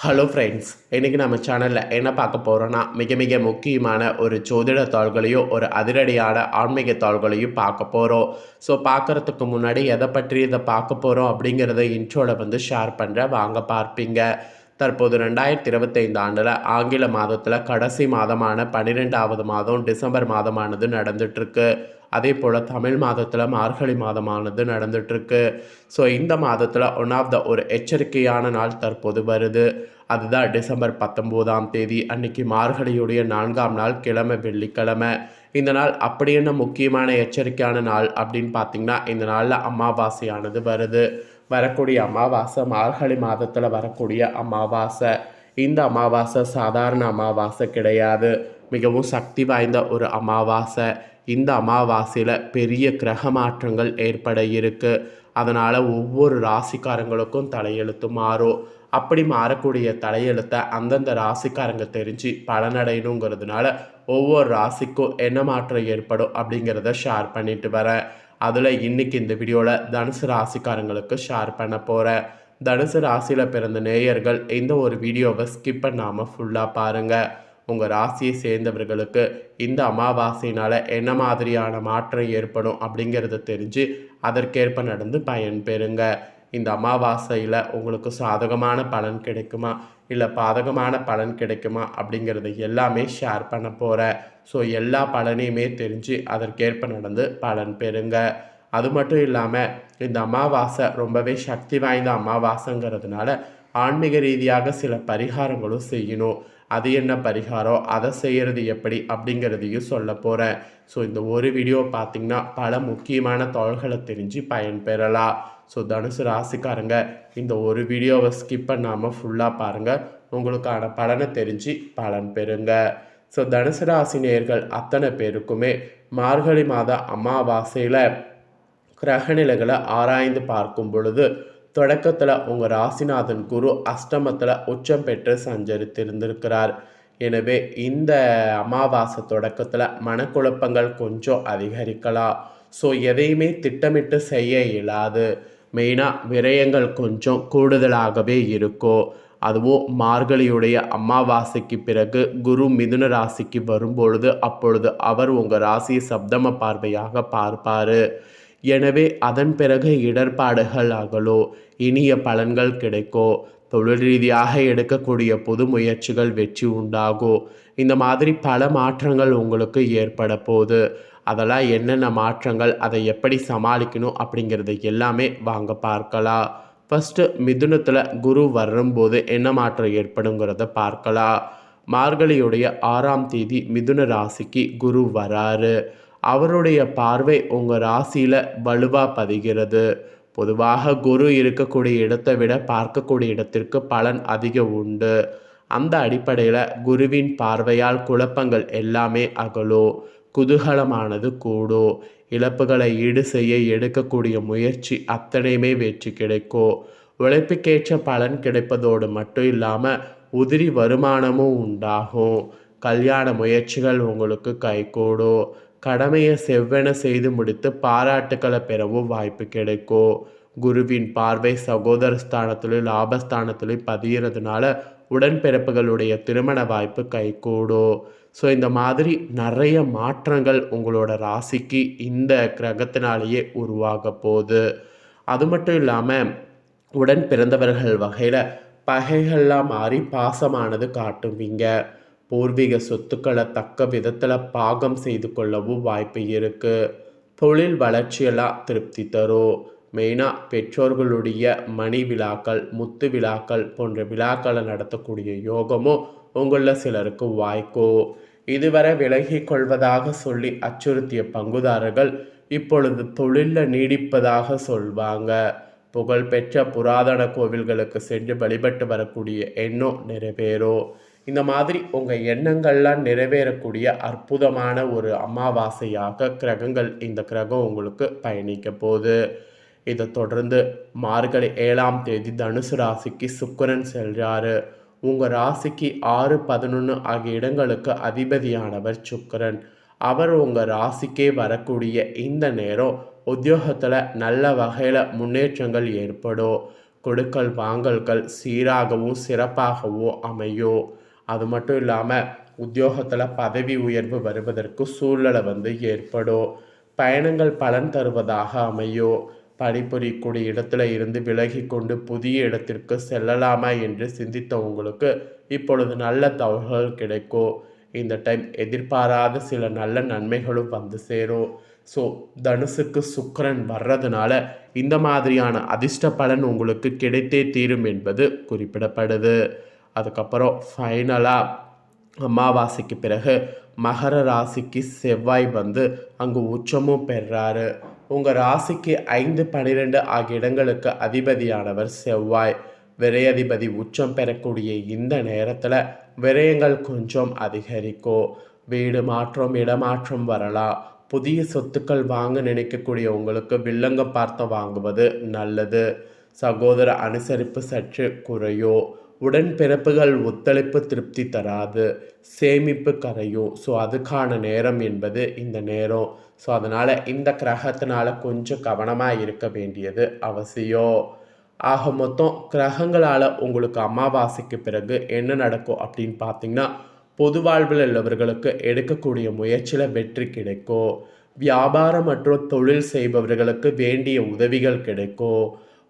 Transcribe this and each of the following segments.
Hello friends, இன்றைக்கி நம்ம சேனலில் என்ன பார்க்க போகிறோன்னா மிக மிக முக்கியமான ஒரு ஜோதிட தாள்களையும் ஒரு அதிரடியான ஆன்மீக தாள்களையும் பார்க்க போகிறோம். ஸோ பார்க்குறதுக்கு முன்னாடி எதை பற்றி இதை பார்க்க போகிறோம் அப்படிங்கிறத இன்ட்ரோவில் ஷேர் பண்ணுறேன், வாங்க பார்ப்பீங்க. தற்போது 2025 ஆண்டில் ஆங்கில மாதத்தில் கடைசி மாதமான 12வது மாதம் டிசம்பர் மாதமானது நடந்துகிட்ருக்கு. அதே போல் தமிழ் மாதத்தில் மார்கழி மாதமானது நடந்துகிட்ருக்கு. ஸோ இந்த மாதத்தில் ஒன் ஆஃப் த ஒரு எச்சரிக்கையான நாள் தற்போது வருது. அதுதான் டிசம்பர் 19ஆம் தேதி. அன்னைக்கு மார்கழியுடைய 4ஆம் நாள், கிழமை வெள்ளிக்கிழமை. இந்த நாள் அப்படி என்ன முக்கியமான எச்சரிக்கையான நாள் அப்படின்னு பார்த்திங்கன்னா, இந்த நாளில் அமாவாசையானது வருது. வரக்கூடிய அமாவாசை மார்கழி மாதத்தில் வரக்கூடிய அமாவாசை. இந்த அமாவாசை சாதாரண அமாவாசை கிடையாது, மிகவும் சக்தி வாய்ந்த ஒரு அமாவாசை. இந்த அமாவாசையில் பெரிய கிரக மாற்றங்கள் ஏற்பட இருக்குது. அதனால் ஒவ்வொரு ராசிக்காரங்களுக்கும் தலையெழுத்து மாறும். அப்படி மாறக்கூடிய தலையெழுத்தை அந்தந்த ராசிக்காரங்க தெரிஞ்சு பலனடையணுங்கிறதுனால ஒவ்வொரு ராசிக்கும் என்ன மாற்றம் ஏற்படும் அப்படிங்கிறத ஷேர் பண்ணிட்டு வரேன். அதில் இன்றைக்கி இந்த வீடியோவில் தனுசு ராசிக்காரங்களுக்கு ஷேர் பண்ண போகிறேன். தனுசு ராசியில் பிறந்த நேயர்கள் இந்த ஒரு வீடியோவை ஸ்கிப் பண்ணாமல் ஃபுல்லாக பாருங்கள். உங்கள் ராசியை சேர்ந்தவர்களுக்கு இந்த அமாவாசையினால் என்ன மாதிரியான மாற்றம் ஏற்படும் அப்படிங்கிறத தெரிஞ்சு அதற்கேற்ப நடந்து பயன் பெறுங்க. இந்த அமாவாசையில் உங்களுக்கு சாதகமான பலன் கிடைக்குமா இல்லை பாதகமான பலன் கிடைக்குமா அப்படிங்கிறத எல்லாமே ஷேர் பண்ண போகிறேன். ஸோ எல்லா பலனையுமே தெரிஞ்சு அதற்கேற்ப நடந்து பலன் பெறுங்க. அது மட்டும் இல்லாமல் இந்த அமாவாசை ரொம்பவே சக்தி வாய்ந்த அமாவாசைங்கிறதுனால ஆன்மீக ரீதியாக சில பரிகாரங்களும் செய்யணும். அது என்ன பரிகாரம், அதை செய்கிறது எப்படி அப்படிங்கிறதையும் சொல்ல போகிறேன். ஸோ இந்த ஒரு வீடியோ பார்த்திங்கன்னா பல முக்கியமான தகவல்களை தெரிஞ்சு பயன்பெறலாம். ஸோ தனுசு ராசிக்காரங்க இந்த ஒரு வீடியோவை ஸ்கிப் பண்ணாமல் ஃபுல்லாக பாருங்கள், உங்களுக்கான பலனை தெரிஞ்சு பலன் பெறுங்க. ஸோ தனுசு ராசி நேயர்கள் அத்தனை பேருக்குமே மார்கழி மாத அமாவாசையில் கிரகநிலைகளை ஆராய்ந்து பார்க்கும் பொழுது தொடக்கத்தில் உங்கள் ராசிநாதன் குரு அஷ்டமத்தில் உச்சம் பெற்று சஞ்சரித்திருந்திருக்கிறார். எனவே இந்த அமாவாசை தொடக்கத்தில் மனக்குழப்பங்கள் கொஞ்சம் அதிகரிக்கலாம். ஸோ எதையுமே திட்டமிட்டு செய்ய இயலாது. மெயினாக விரயங்கள் கொஞ்சம் கூடுதலாகவே இருக்கும். அதுவும் மார்கழியுடைய அமாவாசைக்கு பிறகு குரு மிதுன ராசிக்கு வரும்பொழுது அப்பொழுது அவர் உங்கள் ராசியை சப்தம பார்வையாக பார்ப்பார். எனவே அதன் பிறகு இடர்பாடுகள் ஆகலோ, இனிய பலன்கள் கிடைக்கோ, தொழில் ரீதியாக எடுக்கக்கூடிய புது முயற்சிகள் வெற்றி உண்டாகும். இந்த மாதிரி பல மாற்றங்கள் உங்களுக்கு ஏற்பட போகுது. அதெல்லாம் என்னென்ன மாற்றங்கள், அதை எப்படி சமாளிக்கணும் அப்படிங்கிறத எல்லாமே வாங்க பார்க்கலாம். ஃபஸ்ட்டு மிதுனத்தில் குரு வரும்போது என்ன மாற்றம் ஏற்படுங்கிறத பார்க்கலாம். மார்கழியுடைய 6ஆம் தேதி மிதுன ராசிக்கு குரு வராரு. அவருடைய பார்வை உங்கள் ராசியில் வலுவாக பதிகிறது. பொதுவாக குரு இருக்கக்கூடிய இடத்தை விட பார்க்கக்கூடிய இடத்திற்கு பலன் அதிகம் உண்டு. அந்த அடிப்படையில் குருவின் பார்வையால் குழப்பங்கள் எல்லாமே அகலும், குதூகலமானது கூடும். இழப்புகளை ஈடு செய்ய எடுக்கக்கூடிய முயற்சி அத்தனையுமே வெற்றி கிடைக்கும். உழைப்புக்கேற்ற பலன் கிடைப்பதோடு மட்டும் இல்லாமல் உதிரி வருமானமும் உண்டாகும். கல்யாண முயற்சிகள் உங்களுக்கு கைகூடும். கடமையை செவ்வென செய்து முடித்து பாராட்டுக்களை பெறவும் வாய்ப்பு கிடைக்கும். குருவின் பார்வை சகோதர ஸ்தானத்திலும் லாபஸ்தானத்திலும் பதிகிறதுனால உடன்பிறப்புகளுடைய திருமண வாய்ப்பு கைகூடும். ஸோ இந்த மாதிரி நிறைய மாற்றங்கள் உங்களோட ராசிக்கு இந்த கிரகத்தினாலேயே உருவாக போகுது. அது மட்டும் இல்லாமல் உடன் பிறந்தவர்கள் வகையில் பகைகள்லாம் மாறி பாசமானது காட்டுவீங்க. பூர்வீக சொத்துக்களை தக்க விதத்தில் பாகம் செய்து கொள்ளவும் வாய்ப்பு இருக்குது. தொழில் வளர்ச்சியெல்லாம் திருப்தி தரும். மெயினாக பெற்றோர்களுடைய மணி விழாக்கள், முத்து விழாக்கள் போன்ற விழாக்களை நடத்தக்கூடிய யோகமும் உங்களில் சிலருக்கு வாய்க்கும். இதுவரை விலகி கொள்வதாக சொல்லி அச்சுறுத்திய பங்குதாரர்கள் இப்பொழுது தொழிலில் நீடிப்பதாக சொல்வாங்க. புகழ்பெற்ற புராதன கோவில்களுக்கு சென்று வழிபட்டு வரக்கூடிய எண்ணம் நிறைவேறும். இந்த மாதிரி உங்கள் எண்ணங்கள்லாம் நிறைவேறக்கூடிய அற்புதமான ஒரு அமாவாசையாக இந்த கிரகம் உங்களுக்கு பயணிக்க போகுது. இதை தொடர்ந்து மார்கழி 7ஆம் தேதி தனுசு ராசிக்கு சுக்கிரன் செல்றாரு. உங்கள் ராசிக்கு 6, 11 ஆகிய இடங்களுக்கு அதிபதியானவர் சுக்கிரன். அவர் உங்கள் ராசிக்கே வரக்கூடிய இந்த நேரம் உத்தியோகத்தில் நல்ல வகையில் முன்னேற்றங்கள் ஏற்படும். கொடுக்கல் வாங்கல்கள் சீராகவும் சிறப்பாகவும் அமையும். அது மட்டும் இல்லாமல் உத்தியோகத்தில் பதவி உயர்வு வருவதற்கு சூழ்நிலை ஏற்படும். பயணங்கள் பலன் தருவதாக அமையும். பணிபுரியக்கூடிய இடத்துல இருந்து விலகி கொண்டு புதிய இடத்திற்கு செல்லலாமா என்று சிந்தித்த உங்களுக்கு இப்பொழுது நல்ல தகவல்கள் கிடைக்கும். இந்த டைம் எதிர்பாராத சில நல்ல நன்மைகளும் சேரும். ஸோ தனுசுக்கு சுக்கிரன் வர்றதுனால இந்த மாதிரியான அதிர்ஷ்ட பலன் உங்களுக்கு கிடைத்தே தீரும் என்பது குறிப்பிடப்படுது. அதுக்கப்புறம் ஃபைனலாக அமாவாசைக்கு பிறகு மகர ராசிக்கு செவ்வாய் அங்கு உச்சமும் பெறாரு. உங்கள் ராசிக்கு 5, 12 ஆகிய இடங்களுக்கு அதிபதியானவர் செவ்வாய். விரையதிபதி உச்சம் பெறக்கூடிய இந்த நேரத்தில் விரயங்கள் கொஞ்சம் அதிகரிக்கும். வீடு மாற்றம் இடமாற்றம் வரலாம். புதிய சொத்துக்கள் வாங்க நினைக்கக்கூடிய உங்களுக்கு வில்லங்கம் பார்த்து வாங்குவது நல்லது. சகோதர அனுசரிப்பு சற்று குறையும். உடன்பிறப்புகள் ஒத்துழைப்பு திருப்தி தராது. சேமிப்பு கரையும். ஸோ அதுக்கான நேரம் என்பது இந்த நேரம். ஸோ அதனால் இந்த கிரகத்தினால கொஞ்சம் கவனமாக இருக்க வேண்டியது அவசியம். ஆக மொத்தம் கிரகங்களால் உங்களுக்கு அமாவாசைக்கு பிறகு என்ன நடக்கும் அப்படின்னு பார்த்தீங்கன்னா, பொது வாழ்வில் உள்ளவர்களுக்கு எடுக்கக்கூடிய முயற்சியில் வெற்றி கிடைக்கும். வியாபாரம் மற்றும் தொழில் செய்பவர்களுக்கு வேண்டிய உதவிகள் கிடைக்கும்.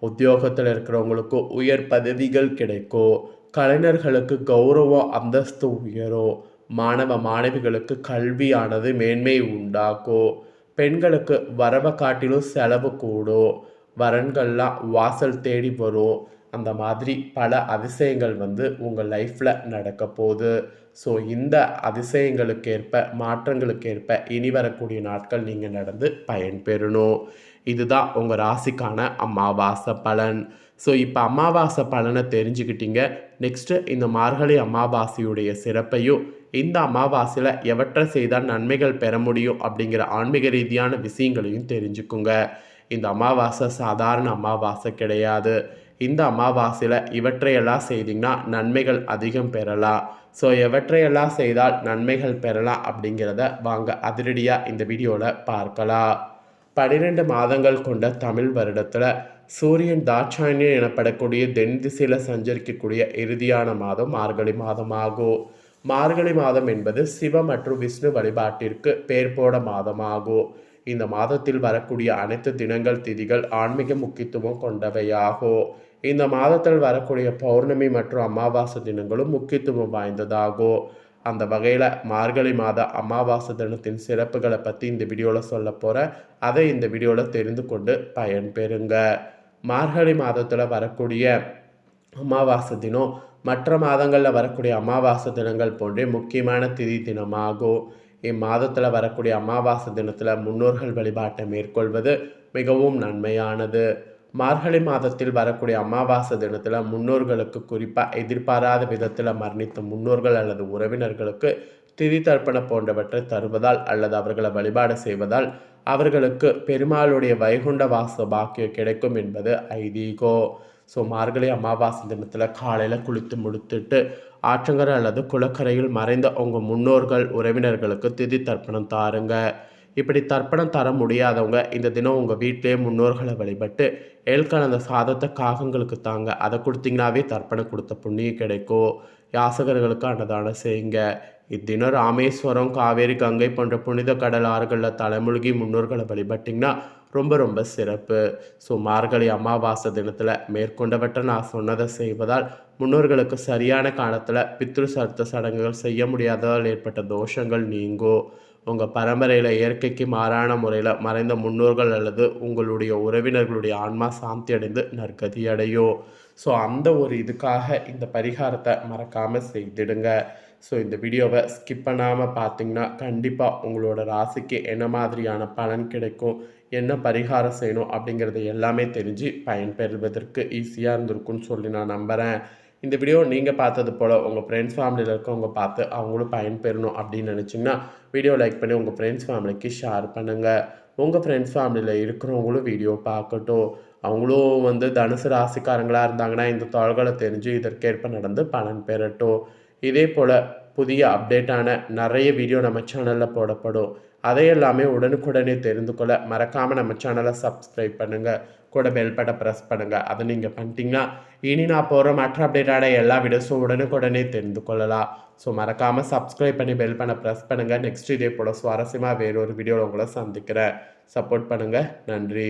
உத்தியோகத்தில் இருக்கிறவங்களுக்கு உயர் பதவிகள் கிடைக்கும். கலைஞர்களுக்கு கௌரவம் அந்தஸ்து உயரும். மாணவ மாணவிகளுக்கு கல்வியானது மேன்மை உண்டாக்கும். பெண்களுக்கு வரவை காட்டிலும் செலவு கூடும். வரன்கள்லாம் வாசல் தேடி வரும். அந்த மாதிரி பல அதிசயங்கள் உங்கள் லைஃப்பில் நடக்க போகுது. ஸோ இந்த அதிசயங்களுக்கேற்ப மாற்றங்களுக்கேற்ப இனி வரக்கூடிய நாட்கள் நீங்கள் நடந்து பயன்பெறணும். இதுதான் உங்கள் ராசிக்கான அமாவாசை பலன். ஸோ இப்போ அமாவாசை பலனை தெரிஞ்சுக்கிட்டீங்க. நெக்ஸ்ட்டு இந்த மார்கழி அமாவாசையுடைய சிறப்பையும் இந்த அமாவாசையில் எவற்றை செய்தால் நன்மைகள் பெற முடியும் அப்படிங்கிற ஆன்மீக ரீதியான விஷயங்களையும் தெரிஞ்சுக்குங்க. இந்த அமாவாசை சாதாரண அமாவாசை கிடையாது. இந்த அமாவாசையில் இவற்றையெல்லாம் செய்திங்கன்னா நன்மைகள் அதிகம் பெறலாம். ஸோ எவற்றையெல்லாம் செய்தால் நன்மைகள் பெறலாம் அப்படிங்கிறத வாங்க அதிரடியாக இந்த வீடியோவில் பார்க்கலாம். 12 மாதங்கள் கொண்ட தமிழ் வருடத்தில் சூரியன் தாட்சாயணியன் எனப்படக்கூடிய தென் திசையில் சஞ்சரிக்கக்கூடிய இறுதியான மாதம் மார்கழி மாதமாகும். மார்கழி மாதம் என்பது சிவ மற்றும் விஷ்ணு வழிபாட்டிற்கு பேர் போட மாதமாகும். இந்த மாதத்தில் வரக்கூடிய அனைத்து தினங்கள் திதிகள் ஆன்மீக முக்கியத்துவம் கொண்டவையாகும். இந்த மாதத்தில் வரக்கூடிய பௌர்ணமி மற்றும் அமாவாசை தினங்களும் முக்கியத்துவம் வாய்ந்ததாகும். அந்த வகையில் மார்கழி மாத அமாவாசை தினத்தின் சிறப்புகளை பற்றி இந்த வீடியோவில் சொல்ல போகிறேன். அதை இந்த வீடியோவில் தெரிந்து கொண்டு பயன்பெறுங்க. மார்கழி மாதத்தில் வரக்கூடிய அமாவாசை தினம் மற்ற மாதங்களில் வரக்கூடிய அமாவாசை தினங்கள் போன்றே முக்கியமான திதி தினமாகும். இம்மாதத்தில் வரக்கூடிய அமாவாசை தினத்தில் முன்னோர்கள் வழிபாட்டை மேற்கொள்வது மிகவும் நன்மையானது. மார்கழி மாதத்தில் வரக்கூடிய அமாவாசை தினத்தில் முன்னோர்களுக்கு குறிப்பாக எதிர்பாராத விதத்தில் மரணித்த முன்னோர்கள் அல்லது உறவினர்களுக்கு திதி தர்ப்பணம் போன்றவற்றை தருவதால் அல்லது அவர்களை வழிபாடு செய்வதால் அவர்களுக்கு பெருமாளுடைய வைகுண்ட வாச பாக்கியம் கிடைக்கும் என்பது ஐதீகம். ஸோ மார்கழி அமாவாசை தினத்தில் காலையில் குளித்து முடித்துட்டு ஆற்றங்கரை அல்லது குளக்கரையில் மறைந்த உங்கள் முன்னோர்கள் உறவினர்களுக்கு திதி தர்ப்பணம் தாருங்க. இப்படி தர்ப்பணம் தர முடியாதவங்க இந்த தினம் உங்கள் வீட்டிலே முன்னோர்களை வழிபட்டு கலந்த சாதத்தை காகங்களுக்கு தாங்க. அதை கொடுத்தீங்கன்னாவே தர்ப்பணம் கொடுத்த புண்ணியம் கிடைக்கும். யாசகர்களுக்கு அன்னதானம் செய்யுங்க. இத்தினம் ராமேஸ்வரம், காவேரி, கங்கை போன்ற புனித கடல் ஆறுகளில் தலைமுழுகி முன்னோர்களை வழிபட்டிங்கன்னா ரொம்ப ரொம்ப சிறப்பு. ஸோ மார்கழி அமாவாசை தினத்தில் மேற்கொண்டவற்றை நான் சொன்னதை செய்வதால் முன்னோர்களுக்கு சரியான காலத்தில் பித்ரு சர்த்த சடங்குகள் செய்ய முடியாததால் ஏற்பட்ட தோஷங்கள் நீங்கும். உங்கள் பரம்பரையில் இயற்கைக்கு மாறான முறையில் மறைந்த முன்னோர்கள் அல்லது உங்களுடைய உறவினர்களுடைய ஆன்மா சாந்தி அடைந்து நற்கதி அடையும். ஸோ அந்த ஒரு இதுக்காக இந்த பரிகாரத்தை மறக்காமல் செய்திடுங்க. ஸோ இந்த வீடியோவை ஸ்கிப் பண்ணாமல் பார்த்தீங்கன்னா கண்டிப்பாக உங்களோட ராசிக்கு என்ன மாதிரியான பலன் கிடைக்கும், என்ன பரிகாரம் செய்யணும் அப்படிங்கிறது எல்லாமே தெரிஞ்சு பயன்பெறுவதற்கு ஈஸியாக இருந்திருக்குன்னு சொல்லி நான் நம்புகிறேன். இந்த வீடியோ நீங்கள் பார்த்தது போல் உங்கள் ஃப்ரெண்ட்ஸ் ஃபேமிலியில் இருக்கவங்க பார்த்து அவங்களும் பயன்பெறணும் அப்படின்னு நினச்சிங்கன்னா வீடியோ லைக் பண்ணி உங்கள் ஃப்ரெண்ட்ஸ் ஃபேமிலிக்கு ஷேர் பண்ணுங்கள். உங்கள் ஃப்ரெண்ட்ஸ் ஃபேமிலியில் இருக்கிறவங்களும் வீடியோ பார்க்கட்டும். அவங்களும் தனுசு ராசிக்காரங்களாக இருந்தாங்கன்னா இந்த தொழில்களை தெரிஞ்சு இதற்கேற்ப நடந்து பலன் பெறட்டும். இதே போல் புதிய அப்டேட்டான நிறைய வீடியோ நம்ம சேனலில் போடப்படும். அதையெல்லாமே உடனுக்குடனே தெரிந்து கொள்ள மறக்காமல் நம்ம சேனலை சப்ஸ்கிரைப் பண்ணுங்கள். கூட பெல் பட்டை ப்ரெஸ் பண்ணுங்கள். அதை நீங்கள் பண்ணிட்டீங்கன்னா இனி நான் போகிற மற்ற அப்டேட்டான எல்லா வீடியோஸும் உடனுக்குடனே தெரிந்து கொள்ளலாம். ஸோ மறக்காமல் சப்ஸ்கிரைப் பண்ணி பெல் பண்ண ப்ரெஸ் பண்ணுங்கள். நெக்ஸ்ட் இதே போல் சுவாரஸ்யமாக வேறொரு வீடியோவில் உங்களை சந்திக்கிறேன். சப்போர்ட் பண்ணுங்கள். நன்றி.